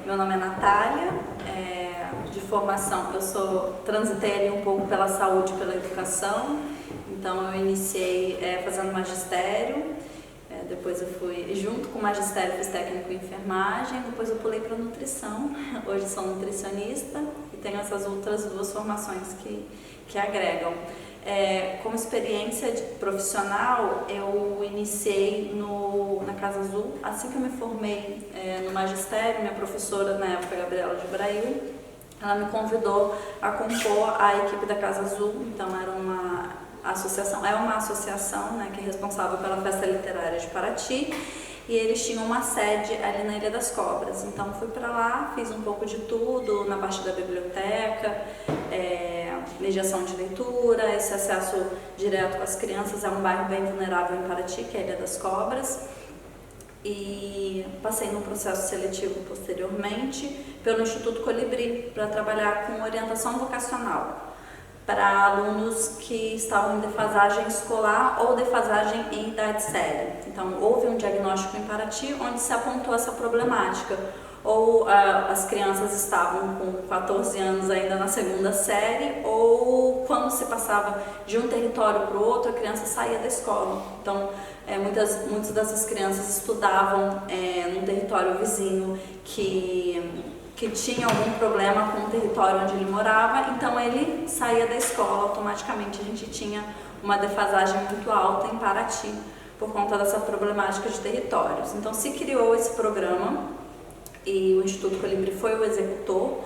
Meu nome é Natália, de formação eu transitei ali um pouco pela saúde e pela educação, então eu iniciei fazendo magistério, depois eu fui, junto com o magistério, fiz técnico em enfermagem, depois eu pulei para nutrição, hoje sou nutricionista e tenho essas outras duas formações que agregam. Como experiência profissional, eu iniciei na Casa Azul. Assim que eu me formei no magistério, minha professora na época, Gabriela de Brail, ela me convidou a compor a equipe da Casa Azul. Então era uma associação, né, que é responsável pela Festa Literária de Paraty, e eles tinham uma sede ali na Ilha das Cobras. Então fui para lá, fiz um pouco de tudo na parte da biblioteca, mediação de leitura, esse acesso direto com as crianças. É um bairro bem vulnerável em Paraty, que é a Ilha das Cobras, e passei num processo seletivo posteriormente pelo Instituto Colibri para trabalhar com orientação vocacional para alunos que estavam em defasagem escolar ou defasagem em idade séria. Então, houve um diagnóstico em Paraty onde se apontou essa problemática. Ou as crianças estavam com 14 anos ainda na segunda série, ou quando se passava de um território para o outro, a criança saía da escola. Então, muitas dessas crianças estudavam num território vizinho que tinha algum problema com o território onde ele morava, então ele saía da escola automaticamente. A gente tinha uma defasagem muito alta em Paraty por conta dessa problemática de territórios. Então se criou esse programa e o Instituto Colibri foi o executor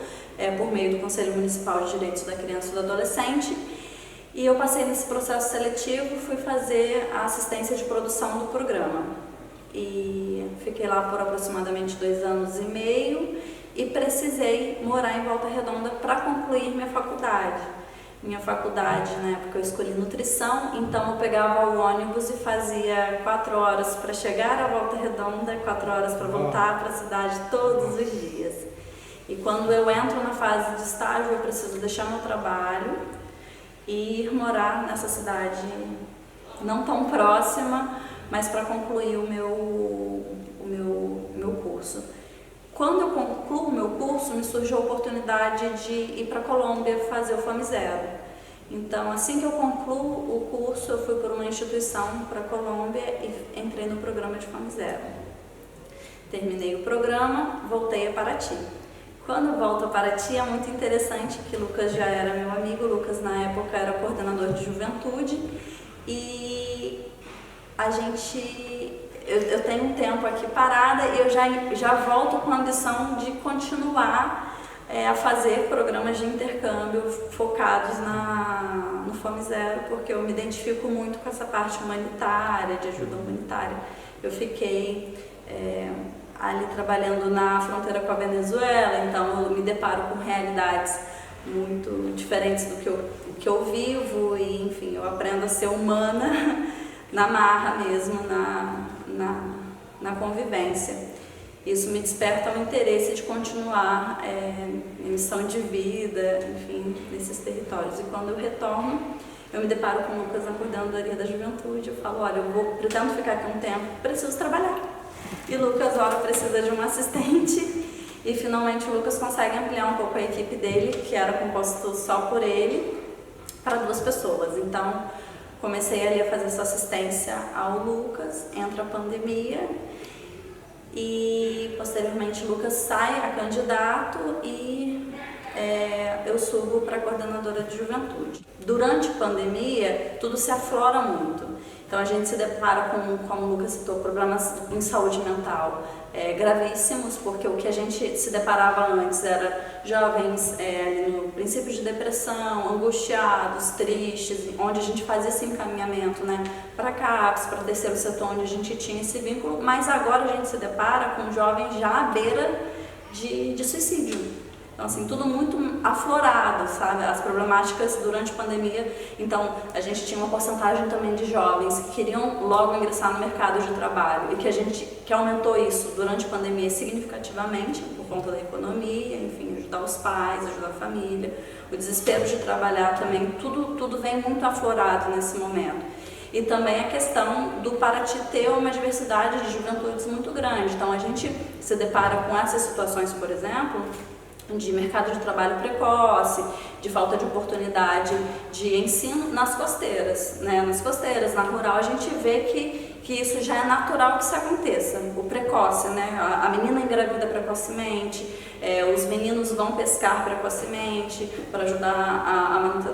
por meio do Conselho Municipal de Direitos da Criança e do Adolescente, e eu passei nesse processo seletivo, fui fazer a assistência de produção do programa e fiquei lá por aproximadamente 2 anos e meio. E precisei morar em Volta Redonda para concluir minha faculdade. Minha faculdade, na época, eu escolhi nutrição, então eu pegava o ônibus e fazia 4 horas para chegar a Volta Redonda, 4 horas para voltar para a cidade todos os dias. E quando eu entro na fase de estágio, eu preciso deixar meu trabalho e ir morar nessa cidade não tão próxima, mas para concluir o meu curso. Quando eu concluo o meu curso, me surgiu a oportunidade de ir para a Colômbia fazer o FAMIZERO. Então, assim que eu concluo o curso, eu fui por uma instituição para a Colômbia e entrei no programa de FAMIZERO. Terminei o programa, voltei a Paraty. Quando eu volto a Paraty, é muito interessante que Lucas já era meu amigo. Lucas, na época, era coordenador de juventude, e eu tenho um tempo aqui parada e eu já volto com a ambição de continuar a fazer programas de intercâmbio focados no FAMIZERO, porque eu me identifico muito com essa parte humanitária, de ajuda humanitária. Eu fiquei ali trabalhando na fronteira com a Venezuela, então eu me deparo com realidades muito diferentes do que eu vivo, e enfim, eu aprendo a ser humana na marra mesmo, na convivência. Isso me desperta um interesse de continuar minha missão de vida, enfim, nesses territórios. E quando eu retorno, eu me deparo com o Lucas na coordenadoria da juventude. Eu falo, olha, eu pretendo ficar aqui um tempo, preciso trabalhar. E Lucas, ora, precisa de um assistente, e finalmente o Lucas consegue ampliar um pouco a equipe dele, que era composto só por ele, para 2 pessoas. Então, comecei ali a fazer essa assistência ao Lucas, entra a pandemia e posteriormente o Lucas sai a candidato e eu subo para coordenadora de juventude. Durante a pandemia, tudo se aflora muito. Então a gente se depara com, como o Lucas citou, problemas em saúde mental gravíssimos, porque o que a gente se deparava antes era jovens no princípio de depressão, angustiados, tristes, onde a gente fazia esse encaminhamento, né, para CAPS, para terceiro setor, onde a gente tinha esse vínculo, mas agora a gente se depara com jovens já à beira de suicídio. Então, assim, tudo muito aflorado, sabe? As problemáticas durante a pandemia. Então, a gente tinha uma porcentagem também de jovens que queriam logo ingressar no mercado de trabalho, e que aumentou isso durante a pandemia significativamente, por conta da economia, enfim, ajudar os pais, ajudar a família, o desespero de trabalhar também, tudo vem muito aflorado nesse momento. e também a questão do Paraty ter uma diversidade de juventudes muito grande. Então a gente se depara com essas situações, por exemplo, de mercado de trabalho precoce, de falta de oportunidade de ensino nas costeiras, né? Nas costeiras, na rural, a gente vê que isso já é natural que isso aconteça, o precoce, né? A menina engravida precocemente, os meninos vão pescar precocemente para ajudar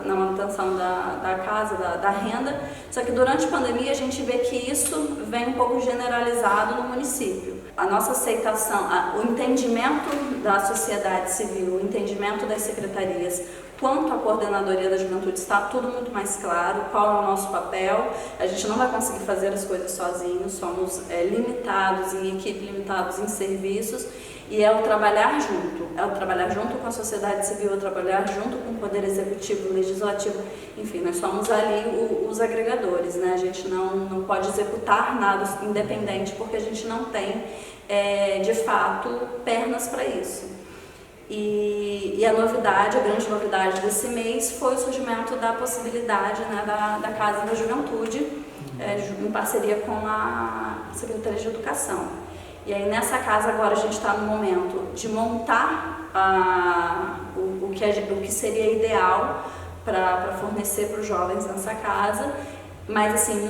na manutenção da casa, da renda, só que durante a pandemia a gente vê que isso vem um pouco generalizado no município. A nossa aceitação, o entendimento da sociedade civil, o entendimento das secretarias, quanto à coordenadoria da juventude, está tudo muito mais claro, qual é o nosso papel. A gente não vai conseguir fazer as coisas sozinhos, somos limitados em equipe, limitados em serviços, e é o trabalhar junto com a sociedade civil, é o trabalhar junto com o Poder Executivo, Legislativo, enfim, nós somos ali os agregadores, né? A gente não pode executar nada independente, porque a gente não tem, de fato, pernas para isso. E a grande novidade desse mês foi o surgimento da possibilidade, né, da Casa da Juventude, em parceria com a Secretaria de Educação. E aí nessa casa agora a gente está no momento de montar o que seria ideal para fornecer para os jovens nessa casa, mas assim,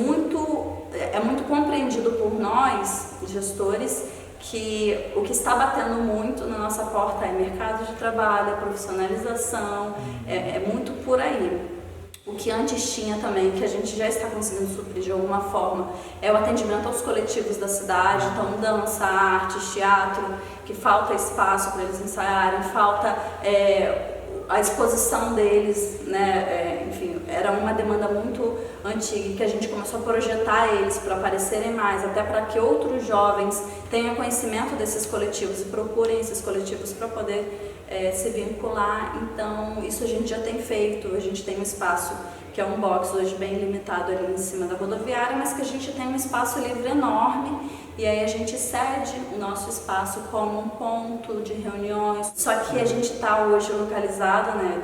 é muito compreendido por nós, gestores, que o que está batendo muito na nossa porta é mercado de trabalho, é profissionalização, é muito por aí. O que antes tinha também, que a gente já está conseguindo suprir de alguma forma, é o atendimento aos coletivos da cidade, então dança, artes, teatro, que falta espaço para eles ensaiarem, falta a exposição deles, né? Enfim, era uma demanda muito antiga que a gente começou a projetar eles para aparecerem mais, até para que outros jovens tenham conhecimento desses coletivos e procurem esses coletivos para poder se vincular. Então isso a gente já tem feito, a gente tem um espaço que é um box hoje bem limitado ali em cima da rodoviária, mas que a gente tem um espaço livre enorme, e aí a gente cede o nosso espaço como um ponto de reuniões. Só que a gente está hoje localizado, né,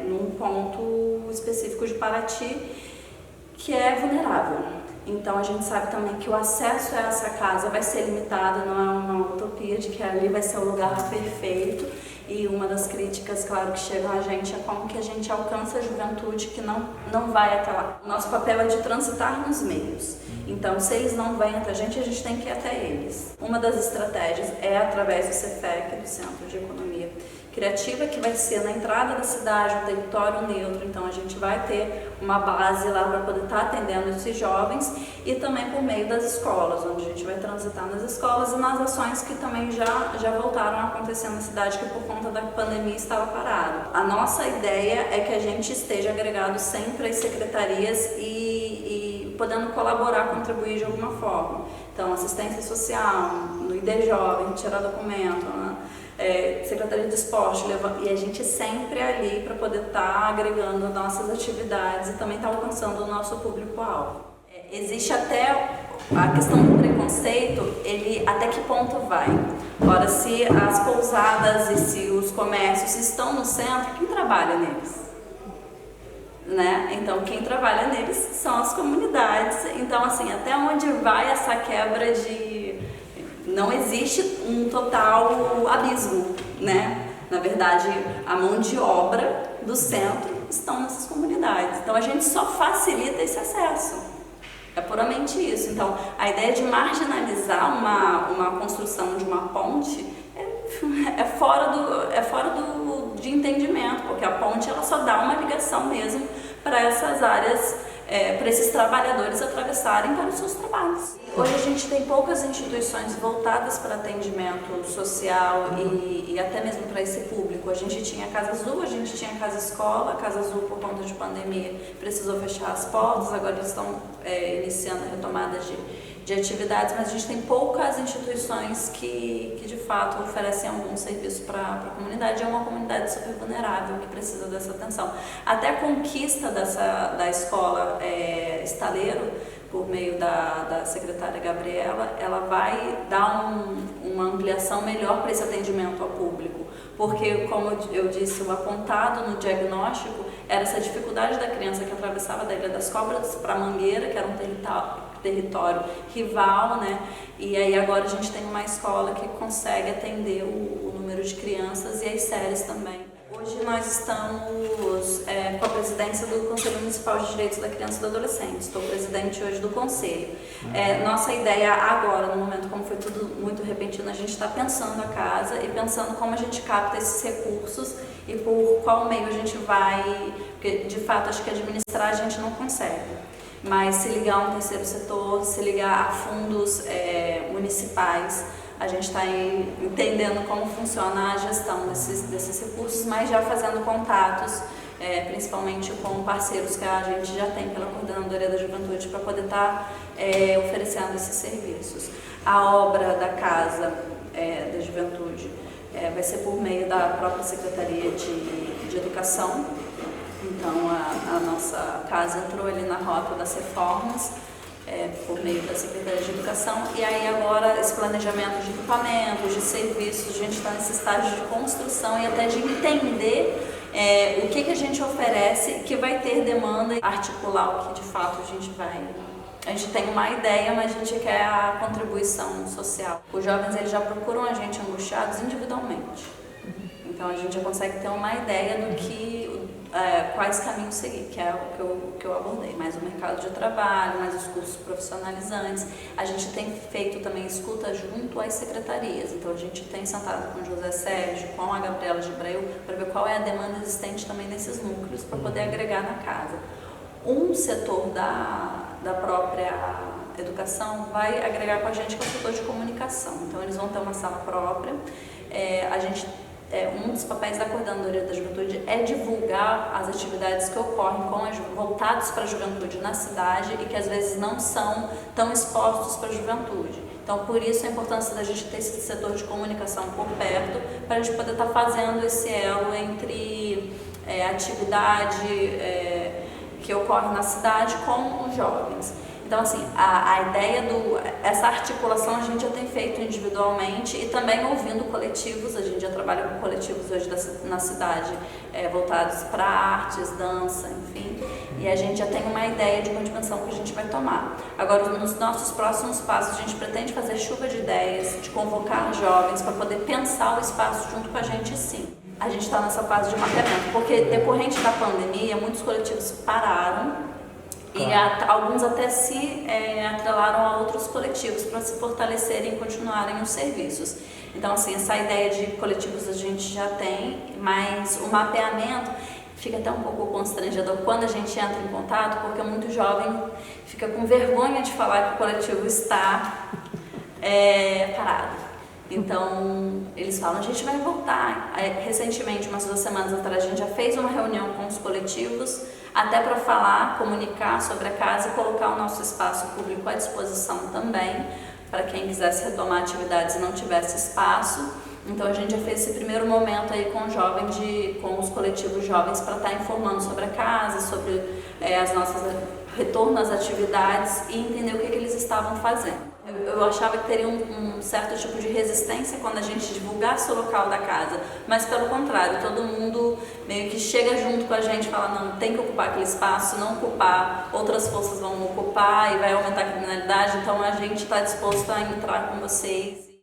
num ponto específico de Paraty que é vulnerável. Então a gente sabe também que o acesso a essa casa vai ser limitado, não é uma utopia de que ali vai ser o lugar perfeito. E uma das críticas, claro, que chegam a gente é como que a gente alcança a juventude que não vai até lá. O nosso papel é de transitar nos meios. Então, se eles não vêm até a gente tem que ir até eles. Uma das estratégias é através do CEFEC, do Centro de Economia Criativa, que vai ser na entrada da cidade, um território neutro. Então a gente vai ter uma base lá para poder estar atendendo esses jovens, e também por meio das escolas, onde a gente vai transitar nas escolas e nas ações que também já voltaram a acontecer na cidade, que por conta da pandemia estava parado. A nossa ideia é que a gente esteja agregado sempre às secretarias e podendo colaborar, contribuir de alguma forma. Então, assistência social, no ID Jovem, tirar documento, né? Secretaria de Esporte, e a gente sempre ali para poder estar agregando nossas atividades e também estar alcançando o nosso público-alvo. Existe até a questão do preconceito, ele até que ponto vai? Ora, se as pousadas e se os comércios estão no centro, quem trabalha neles? Né? Então, quem trabalha neles são as comunidades. Então, assim, até onde vai essa quebra de... Não existe um total abismo, né? Na verdade, a mão de obra do centro estão nessas comunidades. Então, a gente só facilita esse acesso. É puramente isso. Então, a ideia de marginalizar uma construção de uma ponte é fora de entendimento, porque a ponte ela só dá uma ligação mesmo para essas áreas, para esses trabalhadores atravessarem para os seus trabalhos. Hoje a gente tem poucas instituições voltadas para atendimento social e até mesmo para esse público. A gente tinha a Casa Azul, a gente tinha a Casa Escola. A Casa Azul, por conta de pandemia, precisou fechar as portas, agora eles estão iniciando a retomada de atividades, mas a gente tem poucas instituições que de fato oferecem algum serviço para a comunidade. É uma comunidade super vulnerável que precisa dessa atenção. Até a conquista da escola Estaleiro, por meio da secretária Gabriela, ela vai dar uma ampliação melhor para esse atendimento ao público, porque, como eu disse, o apontado no diagnóstico era essa dificuldade da criança que atravessava da Ilha das Cobras para Mangueira, que era um território rival, né? E aí agora a gente tem uma escola que consegue atender o número de crianças e as séries também. Hoje nós estamos com a presidência do Conselho Municipal de Direitos da Criança e do Adolescente. Estou presidente hoje do Conselho. Nossa ideia agora, no momento como foi tudo muito repentino, a gente está pensando a casa e pensando como a gente capta esses recursos e por qual meio a gente vai, porque de fato acho que administrar a gente não consegue. Mas se ligar a um terceiro setor, se ligar a fundos municipais, a gente está entendendo como funciona a gestão desses recursos, mas já fazendo contatos, principalmente com parceiros que a gente já tem pela Coordenadoria da Juventude para poder estar oferecendo esses serviços. A obra da Casa da Juventude vai ser por meio da própria Secretaria de Educação. Então a nossa casa entrou ali na rota das reformas, por meio da Secretaria de Educação, e aí agora esse planejamento de equipamentos, de serviços, a gente está nesse estágio de construção e até de entender o que a gente oferece, que vai ter demanda, articular o que de fato a gente vai. A gente tem uma ideia, mas a gente quer a contribuição social. Os jovens eles já procuram a gente angustiados individualmente, então a gente já consegue ter uma ideia do que quais caminhos seguir, que é o que eu abordei, mais o mercado de trabalho, mais os cursos profissionalizantes. A gente tem feito também escuta junto às secretarias, então a gente tem sentado com o José Sérgio, com a Gabriela de Abreu, para ver qual é a demanda existente também nesses núcleos, para poder agregar na casa. Um setor da própria educação vai agregar com a gente, que é o setor de comunicação, então eles vão ter uma sala própria. Um dos papéis da Coordenadoria da Juventude é divulgar as atividades que ocorrem voltados para a juventude na cidade e que às vezes não são tão expostos para a juventude. Então, por isso a importância da gente ter esse setor de comunicação por perto, para a gente poder estar fazendo esse elo entre atividade que ocorre na cidade com os jovens. Então, assim, a ideia essa articulação a gente já tem feito individualmente e também ouvindo coletivos. A gente já trabalha com coletivos hoje na cidade, voltados para artes, dança, enfim. E a gente já tem uma ideia de uma dimensão que a gente vai tomar. Agora, nos nossos próximos passos, a gente pretende fazer chuva de ideias, de convocar jovens para poder pensar o espaço junto com a gente, sim. A gente está nessa fase de mapeamento, porque decorrente da pandemia, muitos coletivos pararam. E alguns até se atrelaram a outros coletivos para se fortalecerem e continuarem os serviços. Então, assim, essa ideia de coletivos a gente já tem, mas o mapeamento fica até um pouco constrangedor quando a gente entra em contato, porque muito jovem fica com vergonha de falar que o coletivo está parado. Então, eles falam, a gente vai voltar. Recentemente, umas 2 semanas atrás, a gente já fez uma reunião com os coletivos, até para falar, comunicar sobre a casa e colocar o nosso espaço público à disposição também, para quem quisesse retomar atividades e não tivesse espaço. Então a gente já fez esse primeiro momento aí com com os coletivos jovens para estar informando sobre a casa, sobre as nossas retorno às atividades e entender o que eles estavam fazendo. Eu achava que teria um certo tipo de resistência quando a gente divulgasse o local da casa, mas pelo contrário, todo mundo meio que chega junto com a gente e fala, não, tem que ocupar aquele espaço, se não ocupar, outras forças vão ocupar e vai aumentar a criminalidade, então a gente está disposto a entrar com vocês.